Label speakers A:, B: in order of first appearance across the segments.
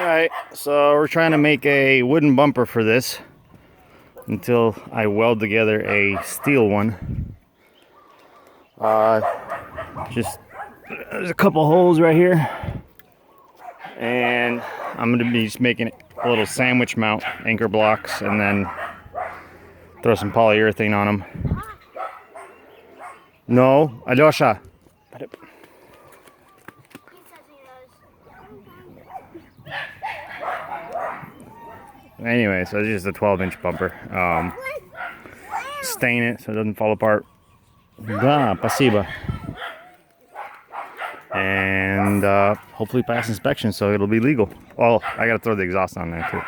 A: Alright, so we're trying to make a wooden bumper for this until I weld together a steel one. Just there's a couple holes right here, and I'm going to be just making a little sandwich mount, anchor blocks, and then throw some polyurethane on them. No, Alyosha. Anyway, so it's just a 12-inch bumper. Stain it so it doesn't fall apart. Da, pasiba. And hopefully pass inspection so it'll be legal. Oh, I gotta throw the exhaust on there too.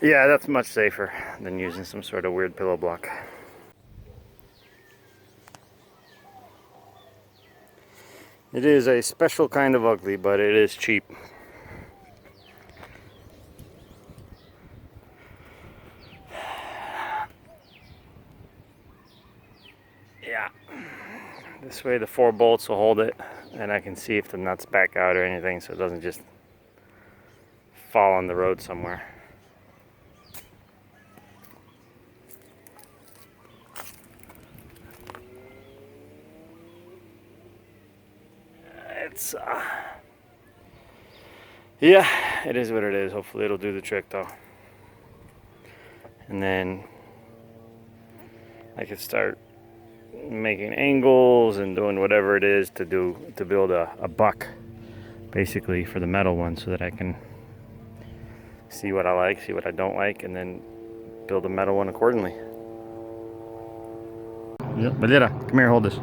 A: Yeah, that's much safer than using some sort of weird pillow block. It is a special kind of ugly, but it is cheap. Yeah, this way the 4 bolts will hold it, and I can see if the nuts back out or anything, so it doesn't just fall on the road somewhere. It's yeah, it is what it is. Hopefully it'll do the trick though, and then I can start making angles and doing whatever it is to build a buck basically for the metal one, so that I can see what I like, see what I don't like, and then build a metal one accordingly. Yep, Valera, come here, hold this.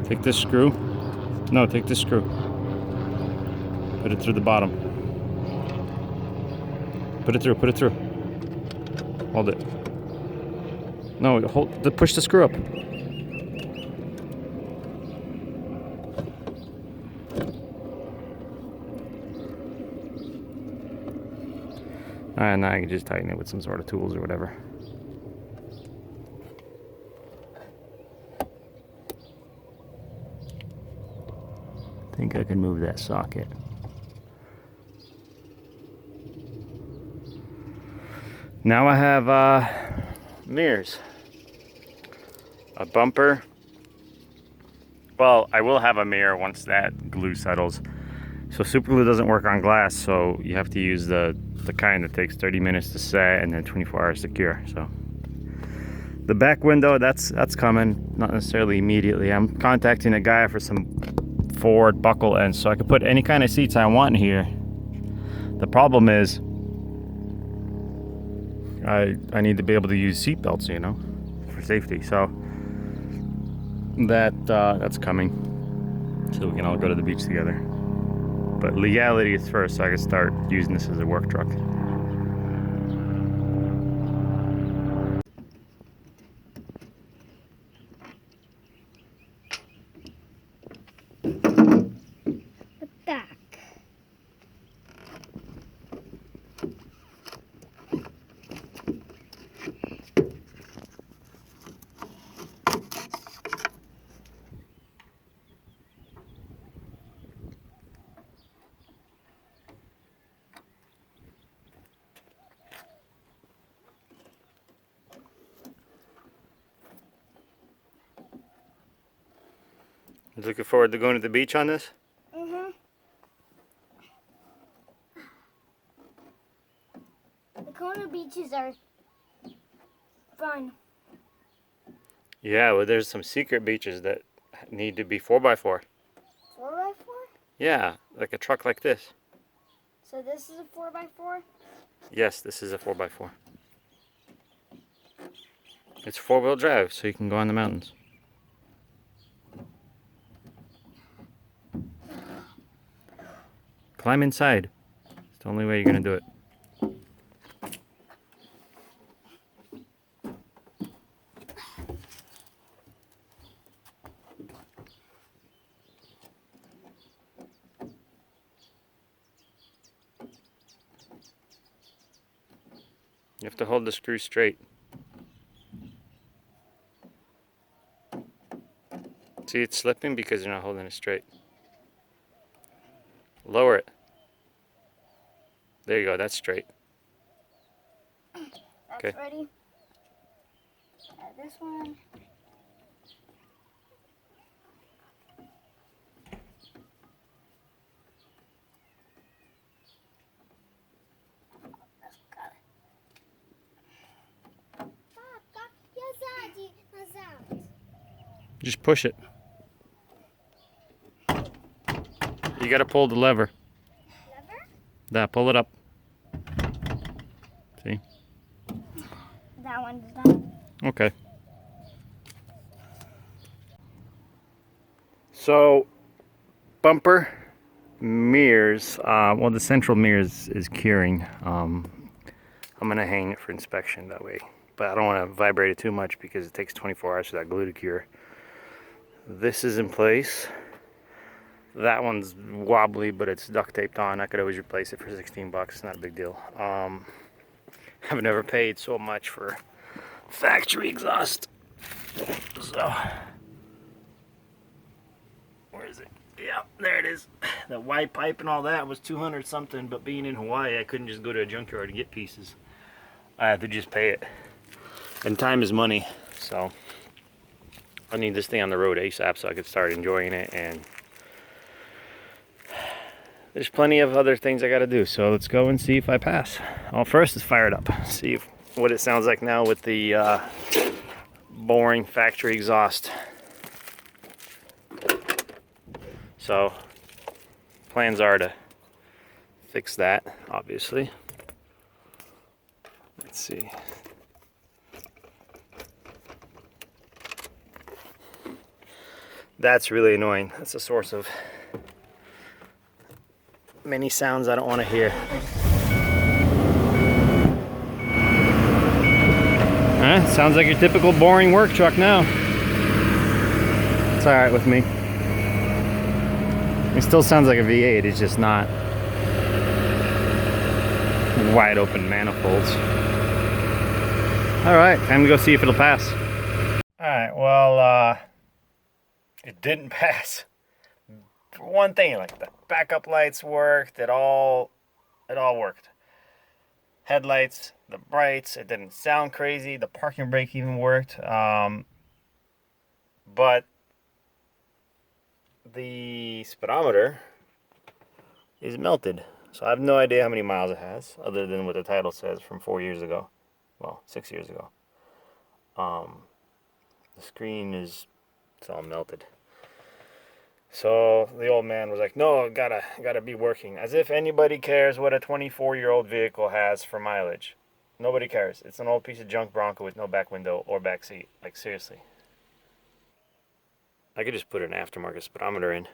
A: Take this screw. No, take this screw. Put it through the bottom. Put it through. Hold it. No, push the screw up. Alright, now I can just tighten it with some sort of tools or whatever. I think I can move that socket. Now I have mirrors, a bumper. Well, I will have a mirror once that glue settles. So super glue doesn't work on glass, so you have to use the kind that takes 30 minutes to set and then 24 hours to cure. So the back window, that's coming, not necessarily immediately. I'm contacting a guy for some forward buckle ends so I can put any kind of seats I want in here. The problem is I need to be able to use seat belts, you know, for safety. So that's coming, so we can all go to the beach together. But legality is first, so I can start using this as a work truck. You looking forward to going to the beach on this?
B: Mm-hmm. The Kona beaches are fun.
A: Yeah, well, there's some secret beaches that need to be 4x4.
B: 4x4?
A: Yeah, like a truck like this.
B: So this is a 4x4?
A: Yes, this is a 4x4. It's 4-wheel drive, so you can go on the mountains. Climb inside. It's the only way you're gonna do it. You have to hold the screw straight. See, it's slipping because you're not holding it straight. Lower it. There you go, that's straight.
B: That's
A: Okay.
B: ready. This one.
A: Just push it. You gotta pull the lever.
B: Lever?
A: That, pull it up. See?
B: That one's done.
A: Okay. So, bumper, mirrors. Well, the central mirror is curing. I'm gonna hang it for inspection that way, but I don't want to vibrate it too much because it takes 24 hours for that glue to cure. This is in place. That one's wobbly, but it's duct taped on. I could always replace it for 16 bucks. It's not a big deal. I've never paid so much for factory exhaust. So, where is it? Yeah, there it is. The white pipe and all that was 200 something, but being in Hawaii, I couldn't just go to a junkyard and get pieces. I had to just pay it. And time is money, so I need this thing on the road ASAP so I could start enjoying it. And there's plenty of other things I gotta do, so let's go and see if I pass. Well, first is fire it up. See what it sounds like now with the boring factory exhaust. So, plans are to fix that, obviously. Let's see. That's really annoying. That's a source of many sounds I don't want to hear. Sounds like your typical boring work truck now. It's alright with me. It still sounds like a V8, it's just not wide open manifolds. Alright, time to go see if it'll pass. Alright, well, it didn't pass. For one thing, like the backup lights worked, it all worked. Headlights, the brights, it didn't sound crazy, the parking brake even worked. But the speedometer is melted. So I have no idea how many miles it has, other than what the title says from 4 years ago. Well, 6 years ago. The screen it's all melted. So the old man was like, no, gotta be working. As if anybody cares what a 24-year-old vehicle has for mileage. Nobody cares. It's an old piece of junk Bronco with no back window or back seat. Like, seriously. I could just put an aftermarket speedometer in.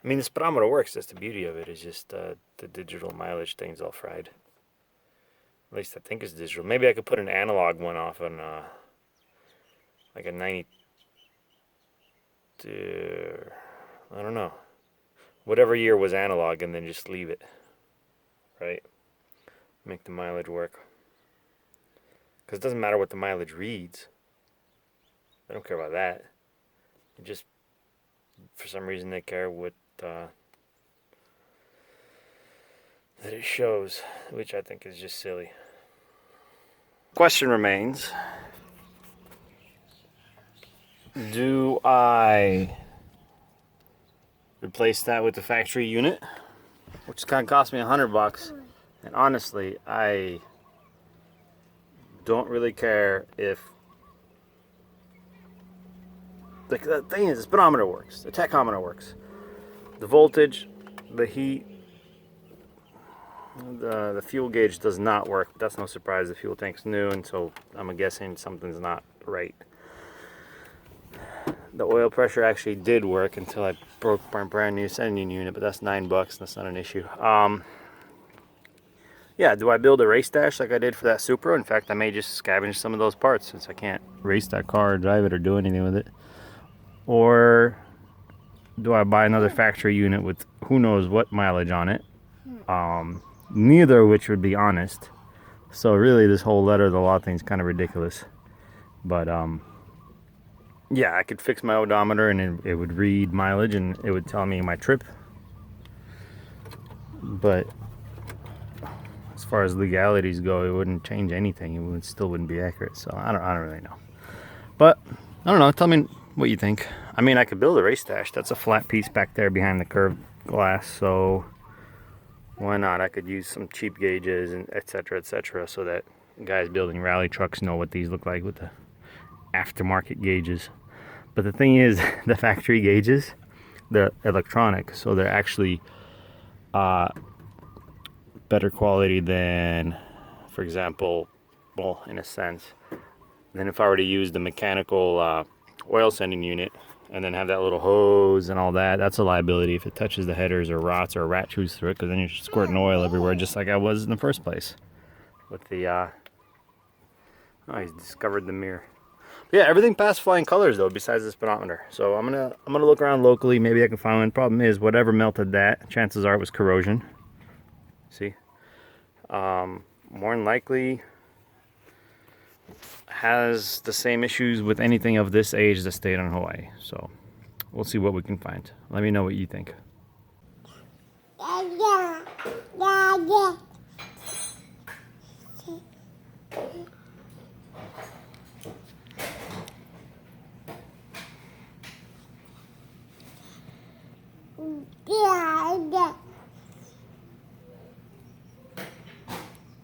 A: I mean, the speedometer works. That's the beauty of it. It's just the digital mileage thing's all fried. At least I think it's digital. Maybe I could put an analog one off on like a 90. I don't know. Whatever year was analog, and then just leave it. Right? Make the mileage work. Because it doesn't matter what the mileage reads. I don't care about that. It just, for some reason, they care what that it shows, which I think is just silly. Question remains, do I replace that with the factory unit, which kind of cost me $100. And honestly, I don't really care if the thing is, the speedometer works, the tachometer works, the voltage, the heat, the fuel gauge does not work. That's no surprise. The fuel tank's new, and so I'm guessing something's not right. The oil pressure actually did work until I broke my brand new sending unit, but that's $9. That's not an issue. Yeah, do I build a race dash like I did for that Supra? In fact, I may just scavenge some of those parts since I can't race that car or drive it or do anything with it. Or do I buy another factory unit with who knows what mileage on it? Neither of which would be honest. So really this whole letter of the law thing is kind of ridiculous. But yeah, I could fix my odometer and it would read mileage and it would tell me my trip. But as far as legalities go, it wouldn't change anything. It still wouldn't be accurate. So I don't really know. But I don't know. Tell me what you think. I mean, I could build a race dash. That's a flat piece back there behind the curved glass. So why not? I could use some cheap gauges and etc. so that guys building rally trucks know what these look like with the aftermarket gauges. But the thing is, the factory gauges, they're electronic, so they're actually better quality than, for example, well, in a sense, than if I were to use the mechanical oil sending unit and then have that little hose and all that. That's a liability if it touches the headers or rots or a rat chews through it, because then you're squirting oil everywhere just like I was in the first place with the oh, he's discovered the mirror. But yeah, everything passed flying colors though besides the speedometer. So I'm gonna look around locally. Maybe I can find one. Problem is, whatever melted that, chances are it was corrosion. See, more than likely has the same issues with anything of this age that stayed on Hawaii. So we'll see what we can find. Let me know what you think.
B: Yeah.